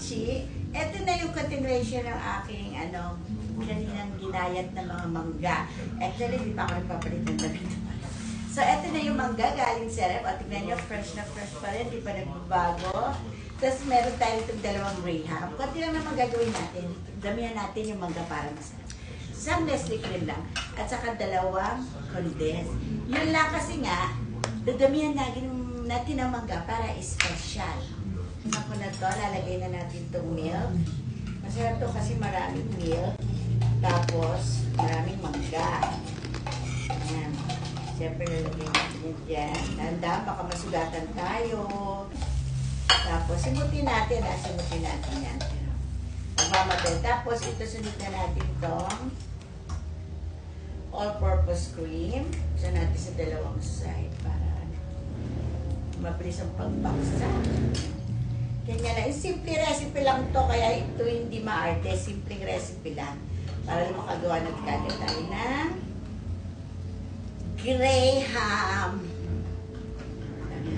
Chi. Ito na yung continuation ng aking kaninang ginayat na mga mangga. Actually, di pa ako nagpapalit ng damit. So, ito na yung mangga galing sa ref. O, tignan nyo, fresh na fresh pa rin. Di pa nagbabago. Tapos, meron tayo itong dalawang graham. Kunti lang naman gagawin natin. Damihan natin yung mangga para masarap. Isang Nestle cream lang. At saka dalawang condensed. Yun lang kasi nga, dadamihan natin ang mangga para special. Ako na to, lalagay na natin itong milk. Masarap to kasi maraming milk. Tapos, maraming mangga. Ayan. Siyempre, lalagay natin yan dyan. Tanda, baka masugatan tayo. Tapos, simutin natin. Simutin natin yan. Magmamatay. Tapos, ito sunod na natin itong all-purpose cream. Isa natin sa dalawang side para mabilis ang pagbaksa. Ganyan na. Simple recipe lang to, kaya ito hindi maarte. Simpleng recipe lang. Para makagawa ng kagad tayo ng graham.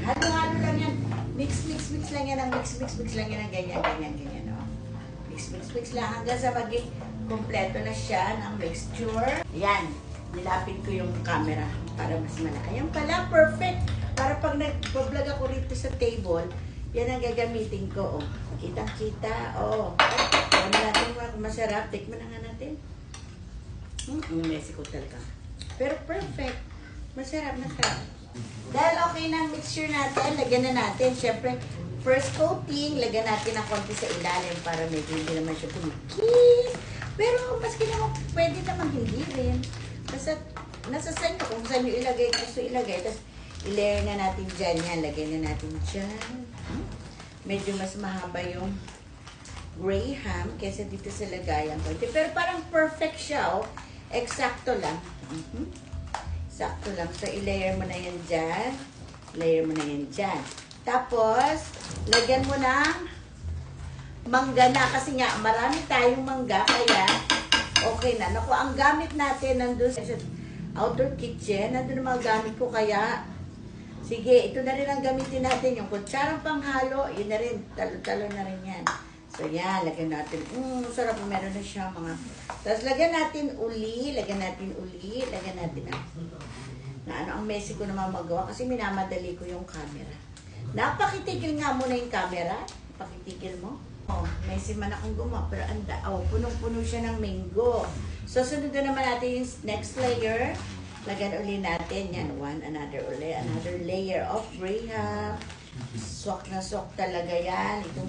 Halo-halo lang yan. Mix lang yan. Mix lang yan ng ganyan. No? Mix lang hanggang sa maging kompleto na siya ng mixture. Yan. Nilapit ko yung camera para mas malaki. Ayan pala, perfect. Para pag nag-vlog ako rito sa table, yan ang gagamitin ko. Oh. Kitang-kita. Oh. Ano natin kung masarap. Tikman na nga natin. Messy ko talaga. Pero perfect. Masarap. Dahil okay na ang mixture natin, lagyan na natin. Siyempre, first coating, lagyan natin ng konti sa ilalim para medyo hindi naman siya tumikis. Pero maski naman, pwede naman hindi rin. Basta, nasa saan ko kung saan yung ilagay, gusto ilagay. Tapos, i-layer na natin dyan yan. Lagay na natin dyan. Medyo mas mahaba yung graham kaysa dito sa lagayan ko. Pero parang perfect siya, oh. Eksakto lang. Sakto lang. So, i-layer mo na yan dyan. Layer mo na yan dyan. Tapos, lagyan mo ng mangga na. Kasi nga, marami tayong mangga. Kaya, okay na. Naku, ang gamit natin nandun sa outdoor kitchen. Nandun ang mga gamit ko. Kaya, sige, ito na rin ang gamitin natin. Yung kutsarang panghalo, yun na rin. Talo-talo na rin yan. So, yan. Lagyan natin. Sarap. Meron na siya mga. Tapos, lagyan natin uli. Lagyan natin na ano, ang messy ko naman magawa kasi minamadali ko yung camera. Napakitigil nga muna yung camera. Pakitigil mo. Oh, messy man akong gumawa. Pero punong-puno siya ng mango. So, sunod na naman natin yung next layer. Lagyan uli natin yan. Another layer of graham. Swak na swak talaga yan. Itong